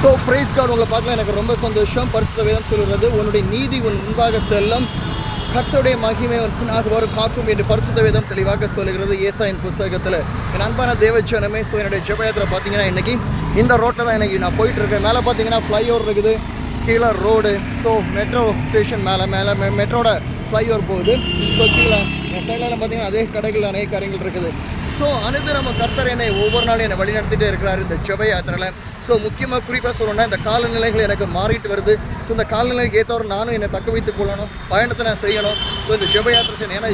So price card உங்களை பார்க்கலாம் எனக்கு ரொம்ப சந்தோஷம். பரிசுத்த வேதம் சொல்கிறது, உன்னுடைய நீதி உன் முன்பாக செல்லும், கர்த்தருடைய மகிமை உன் பின்னாக வரும் காக்கும் என்று பரிசுத்த வேதம் தெளிவாக சொல்லுகிறது ஏசாயின் புத்தகத்தில். என் அன்பான தேவஜனமே, ஸோ என்னுடைய ஜெபயாத்திரை பார்த்தீங்கன்னா இன்றைக்கி இந்த ரோட்டில் தான் இன்றைக்கி நான் போயிட்டுருக்கேன். மேலே பார்த்தீங்கன்னா ஃப்ளைஓவர் இருக்குது, கீழே ரோடு, ஸோ மெட்ரோ ஸ்டேஷன் மேலே மெட்ரோட ஃப்ளைஓவர் போகுது. ஸோ கீழே சைட்லலாம் பார்த்தீங்கன்னா அதே கடைகள் அநேக காரியங்கள் இருக்குது. ஸோ நம்ம கர்த்தர் என்னை ஒவ்வொரு நாளும் என்னை வழிநடத்திட்டே இருக்கிறார் இந்த ஜெப யாத்திரையில். ஸோ முக்கியமாக குறிப்பாக சொல்லணும்னா இந்த காலநிலைகள் எனக்கு மாறிட்டு வருது. ஸோ இந்த காலநிலைக்கு ஏற்றவரை நானும் என்னை தக்க வைத்துக் கொள்ளணும், பயணத்தை நான் செய்யணும். ஸோ இந்த ஜெப யாத்திரை செய்யணும். ஏன்னா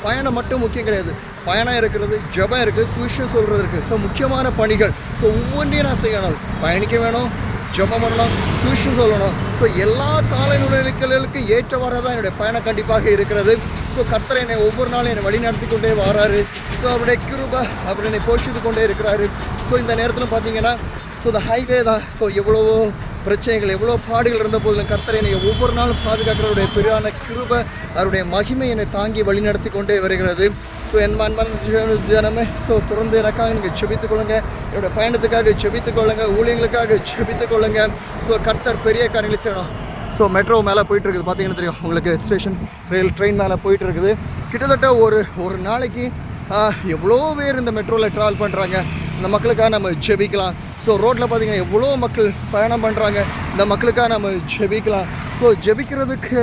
பயணம் மட்டும் முக்கியம் கிடையாது, பயணம் இருக்கிறது, ஜெபம் இருக்குது, சுவிசேஷம் சொல்கிறது இருக்குது. ஸோ முக்கியமான பணிகள். ஸோ ஒவ்வொன்றையும் நான் செய்யணும், பயணிக்க வேணும், ஜெபம் பண்ணணும், சுவிசேஷம் சொல்லணும். ஸோ எல்லா காலநிலைகளுக்கு ஏற்றவாறு தான் என்னுடைய பயணம் கண்டிப்பாக இருக்கிறது. ஸோ கர்த்தர் என்னை ஒவ்வொரு நாளும் என்னை வழி நடத்தி கொண்டே வராரு. ஸோ அவருடைய கிருபை அவர் என்னை போஷித்து கொண்டே இருக்கிறாரு. ஸோ இந்த நேரத்தில் பார்த்தீங்கன்னா ஸோ இந்த ஹைவே தான். ஸோ எவ்வளவோ பிரச்சனைகள், எவ்வளோ பாடுகள் இருந்த போதிலும் கர்த்தர் என்னை ஒவ்வொரு நாளும் பாதுகாக்கிறவருடைய பெரியான கிருபை, அவருடைய மகிமை என்னை தாங்கி வழி நடத்தி கொண்டே வருகிறது. ஸோ என் அன்பான ஜனமே, ஸோ தொடர்ந்து எனக்காக நீங்கள் செபித்துக் கொள்ளுங்கள், என்னுடைய பயணத்துக்காக செபித்துக் கொள்ளுங்கள், ஊழியர்களுக்காக செபித்துக் கொள்ளுங்கள். ஸோ கர்த்தர் பெரிய காரியங்களை செய்யணும். ஸோ மெட்ரோ மேலே போயிட்டுருக்குது, பார்த்தீங்கன்னா தெரியும் உங்களுக்கு, ஸ்டேஷன் ட்ரெயின் மேலே போயிட்டுருக்குது. கிட்டத்தட்ட ஒரு நாளைக்கு எவ்வளோ பேர் இந்த மெட்ரோவில் ட்ராவல் பண்ணுறாங்க. இந்த மக்களுக்காக நம்ம ஜெபிக்கலாம். ஸோ ரோட்டில் பார்த்திங்கன்னா எவ்வளோ மக்கள் பயணம் பண்ணுறாங்க, இந்த மக்களுக்காக நம்ம ஜெபிக்கலாம். ஸோ ஜெபிக்கிறதுக்கு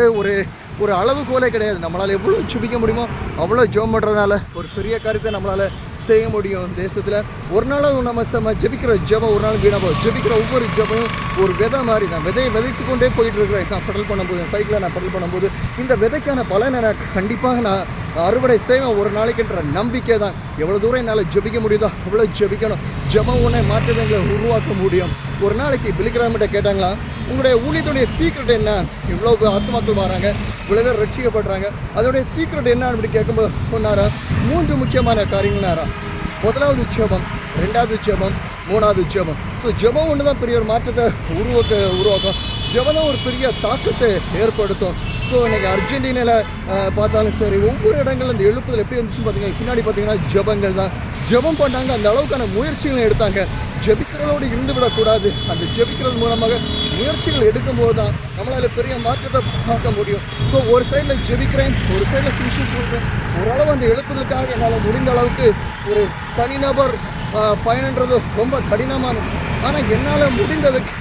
ஒரு அளவுகோலே கிடையாது. நம்மளால் எவ்வளோ ஜெபிக்க முடியுமோ அவ்வளோ ஜெபம் பண்ணுறதுனால ஒரு பெரிய காரியத்தை நம்மளால் செய்ய முடியும் தேசத்தில். ஒரு நாளும் நம்ம ஜெபிக்கிற ஜெபம் ஒரு நாள் வீணாக போகும். ஜெபிக்கிற ஒவ்வொரு ஜெபமும் ஒரு விதை மாதிரி தான். விதையை விதைத்து கொண்டே போயிட்டு இருக்கிறேன். நான் பெடல் பண்ணும்போது, சைக்கிளில் நான் பெடல் பண்ணும்போது இந்த விதைக்கான பலனை நான் கண்டிப்பாக நான் அறுவடை செய்வேன் ஒரு நாளைக்குன்ற நம்பிக்கை தான். எவ்வளோ தூரம் என்னால் ஜெபிக்க முடியுதோ அவ்வளோ ஜெபிக்கணும். ஜெபம் உன்னை மாற்றங்களை உருவாக்க முடியும். ஒரு நாளைக்கு பிலிகிராமிட்ட கேட்டாங்களா, உங்களுடைய ஊழியத்துடைய சீக்ரெட் என்ன? இவ்வளோ ஆத்துமாக்கள் வராங்க, இவ்வளோ பேர் ரட்சிக்கப்படுறாங்க, அதோடைய சீக்ரெட் என்ன அப்படி கேட்கும்போது சொன்னாரா, 3 முக்கியமான காரியங்கள்னாரா. முதலாவது ஜெபம், 2வது ஜெபம், 3வது ஜெபம். ஸோ ஜெபம் ஒன்று தான் பெரிய ஒரு மாற்றத்தை உருவாக்கும். ஜெபம் தான் ஒரு பெரிய தாக்கத்தை ஏற்படுத்தும். ஸோ இன்றைக்கி அர்ஜென்டினாவில் பார்த்தாலும் சரி, ஒவ்வொரு இடங்களில் அந்த எழுப்புதல் எப்படி வந்துச்சுன்னு பார்த்தீங்கன்னா பின்னாடி பார்த்தீங்கன்னா ஜெபங்கள் தான். ஜெபம் பண்ணாங்க, அந்த அளவுக்கான முயற்சிகளை எடுத்தாங்க. ஜெபிக்கிறதோடு இருந்து விடக்கூடாது. அந்த ஜெபிக்கிறது மூலமாக முயற்சிகள் எடுக்கும்போது தான் நம்மளால் பெரிய மாற்றத்தை பார்க்க முடியும். ஸோ ஒரு சைடில் ஜெபிக்கிறேன், ஒரு சைடில் சுவிசேஷம் சொல்கிறேன். ஓரளவு அந்த எழுப்புதலுக்காக என்னால் முடிந்த அளவுக்கு ஒரு தனிநபர் பயணன்றது ரொம்ப கடினமானது. ஆனால் என்னால் முடிந்ததுக்கு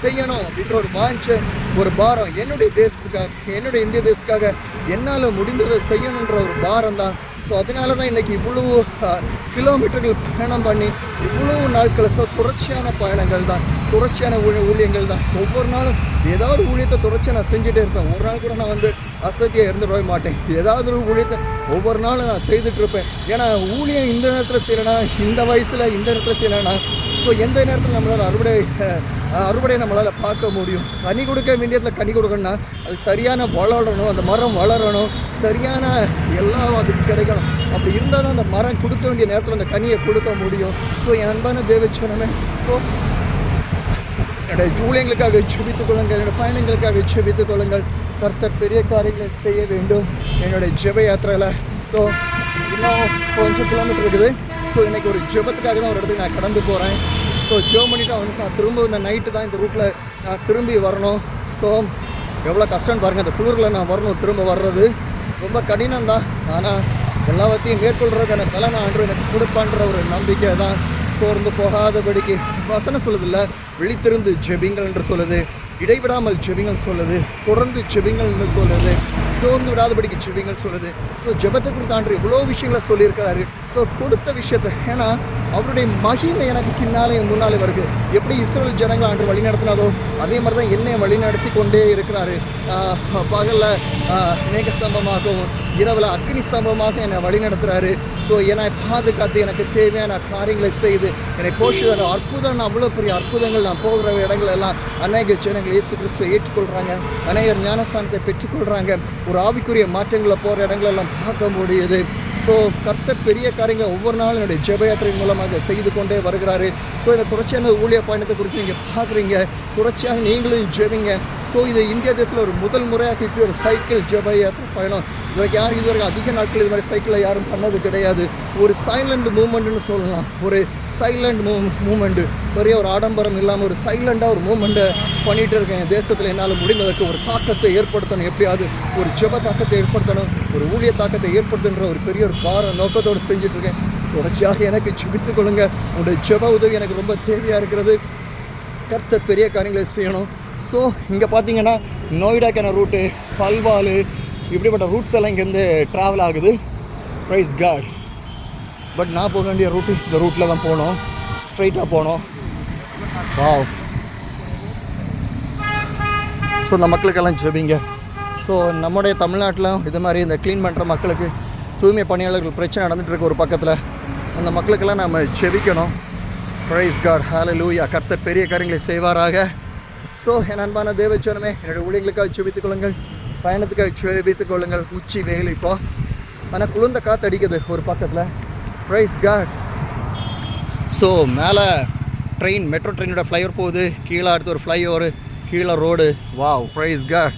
செய்யணும் அப்படின்ற ஒரு வாஞ்சை, ஒரு பாரம், என்னுடைய தேசத்துக்காக, என்னுடைய இந்திய தேசத்துக்காக என்னால் முடிந்ததை செய்யணுன்ற ஒரு பாரம் தான். ஸோ அதனால தான் இன்றைக்கி இவ்வளோ கிலோமீட்டர்கள் பயணம் பண்ணி இவ்வளோ நாட்கள். ஸோ தொடர்ச்சியான பயணங்கள் தான், தொடர்ச்சியான ஊழியங்கள் தான். ஒவ்வொரு நாளும் ஏதாவது ஒரு ஊழியத்தை தொடர்ச்சியாக நான் செஞ்சுட்டே இருப்பேன். ஒரு நாள் கூட நான் அசதியாக இருந்துடவே மாட்டேன். ஏதாவது ஒரு ஊழியத்தை ஒவ்வொரு நாளும் நான் செய்துட்ருப்பேன். ஏன்னா ஊழியம் இந்த நேரத்தில் செய்யலைனா, இந்த வயசில் இந்த நேரத்தில் செய்யலைனா, ஸோ எந்த நேரத்தில் நம்மளால் அறுவடை நம்மளால் பார்க்க முடியும். கனி கொடுக்க வேண்டியதில் கனி கொடுக்கணும்னா அது சரியான வளரணும், அந்த மரம் வளரணும், சரியான எல்லாம் அதுக்கு கிடைக்கணும். அப்படி இருந்தால் தான் அந்த மரம் கொடுக்க வேண்டிய நேரத்தில் அந்த கனியை கொடுக்க முடியும். ஸோ என் அன்பான தேவச்சனமே, ஸோ என்னுடைய ஊழியங்களுக்காக ஜெபித்துக் கொள்ளுங்கள், என்னுடைய பயணங்களுக்காக ஜெபித்துக் கொள்ளுங்கள். கர்த்தர் பெரிய காரியங்களை செய்ய வேண்டும் என்னுடைய ஜெப யாத்திரையில். ஸோ இன்னும் கொஞ்சம் கிலோமீட்டர் இருக்குது. ஸோ இன்றைக்கி ஒரு ஜெபத்துக்காக தான் ஒரு இடத்துக்கு நான் கடந்து போகிறேன். ஸோ ஜெபம் பண்ணிவிட்டு அவனுக்கு நான் திரும்ப இந்த நைட்டு தான் இந்த ரூட்டில் நான் திரும்பி வரணும். ஸோ எவ்வளோ கஷ்டம்னு பாருங்கள், அந்த குளிரில் நான் வரணும், திரும்ப வர்றது ரொம்ப கடினம் தான். ஆனால் எல்லாத்தையும் மேற்கொள்கிறதுக்கான பலனை ஆண்டு எனக்கு கொடுப்பான்ற ஒரு நம்பிக்கை தான். சோர்ந்து போகாதபடிக்கு வசனம் சொல்லுதில்ல, விழித்திருந்து ஜெபிங்கள் என்று சொல்லுது, இடைவிடாமல் ஜெபிங்கள் சொல்லுது, தொடர்ந்து ஜெபிங்கள் என்று சொல்லுது, சோர்ந்து விடாதபடிக்கு ஜெபிங்கள் சொல்லுது. ஸோ ஜெபத்தை குறித்து ஆண்டு இவ்வளோ விஷயங்களை சொல்லியிருக்கிறாரு. ஸோ கொடுத்த விஷயத்தை, ஏன்னா அவருடைய மகிமை எனக்கு பின்னாலே முன்னாலே வருது. எப்படி இஸ்ரேல் ஜனங்கள் ஆண்டு வழி நடத்தினாதோ அதே மாதிரி தான் என்னை வழி நடத்தி கொண்டே இருக்கிறாரு. பகலில் மேக ஸ்தம்பமாகவும் இரவில் அக்னி ஸ்தம்பமாக என்னை வழி நடத்துகிறாரு. ஸோ என்னை பாதுகாத்து எனக்கு தேவையான காரியங்களை செய்து என்னை போஷிக்கிற அற்புதம், அவ்வளோ பெரிய அற்புதங்கள். நான் போகிற இடங்கள் எல்லாம் அநேக ஜனங்கள் இயேசு கிறிஸ்துவை ஏற்றுக்கொள்கிறாங்க, அநேகர் ஞானஸ்தானத்தை பெற்றுக்கொள்கிறாங்க. ஒரு ஆவிக்குரிய மாற்றங்களை போகிற இடங்களெல்லாம் பார்க்க முடியுது. ஸோ கர்த்தர் பெரிய காரியங்களை ஒவ்வொரு நாளும் என்னுடைய ஜெப யாத்திரையின் மூலமாக செய்து கொண்டே வருகிறாரு. ஸோ இந்த தொடர்ச்சியான ஊழிய பயணத்தை குறித்து நீங்கள் பார்க்குறீங்க, தொடர்ச்சியாக நீங்களும் ஜெபிங்க. ஸோ இது இந்தியா தேசத்தில் ஒரு முதல் முறையாக இப்படி ஒரு சைக்கிள் ஜெப யாத்திரை பயணம் இதுவரைக்கும் அதிக நாட்கள் இது மாதிரி சைக்கிளில் யாரும் பண்ணது கிடையாது. ஒரு சைலண்ட் மூமெண்ட்னு சொல்லலாம், ஒரு சைலண்ட் மூமெண்ட்டு, பெரிய ஒரு ஆடம்பரம் இல்லாமல் ஒரு சைலண்டாக ஒரு மூமெண்ட்டை பண்ணிகிட்டு இருக்கேன். என் தேசத்தில் என்னால் முடிந்ததுக்கு ஒரு தாக்கத்தை ஏற்படுத்தணும், எப்படியாவது ஒரு ஜெப தாக்கத்தை ஏற்படுத்தணும், ஒரு ஊழிய தாக்கத்தை ஏற்படுத்துன்ற ஒரு பெரிய ஒரு நோக்கத்தோடு செஞ்சிட்ருக்கேன். தொடர்ச்சியாக எனக்கு ஜெபித்துக் கொள்ளுங்க. உங்களுடைய ஜெப உதவி எனக்கு ரொம்ப தேவையாக இருக்கிறது. கர்த்தர் பெரிய காரியங்களை செய்யணும். ஸோ இங்கே பார்த்தீங்கன்னா நோய்டாக்கான ரூட்டு, பல்வால், இப்படிப்பட்ட ரூட்ஸ் எல்லாம் இங்கேருந்து ட்ராவல் ஆகுது. Price God. பட் நான் போக வேண்டிய ரூட்டு இந்த ரூட்டில் தான் போகணும், ஸ்ட்ரைட்டாக போகணும். வாவ். ஸோ இந்த மக்களுக்கெல்லாம் ஜெபிங்க. ஸோ நம்முடைய தமிழ்நாட்டில் இது மாதிரி இந்த க்ளீன் பண்ணுற மக்களுக்கு, தூய்மை பணியாளர்கள் பிரச்சனை நடந்துகிட்ருக்கு ஒரு பக்கத்தில், அந்த மக்களுக்கெல்லாம் நம்ம ஜெபிக்கணும். Praise God. ஹல்லேலூயா. கர்த்தர் பெரிய காரியங்களை செய்வாராக. ஸோ என் அன்பான தேவச்சனமே, என்னுடைய ஊழியர்களுக்காக ஜெபித்துக் கொள்ளுங்கள், பயணத்துக்காக ஜெபித்துக் கொள்ளுங்கள். உச்சி வெயில் இப்போ, ஆனால் குளிர்ந்த காற்று அடிக்குது ஒரு பக்கத்தில். ப்ரைஸ் காட். ஸோ மேலே ட்ரெயின், மெட்ரோ ட்ரெயினோட ஃப்ளைஓவர் போகுது, கீழே அடுத்து ஒரு ஃப்ளைஓவர், கீழே ரோடு. வாவ். Price God.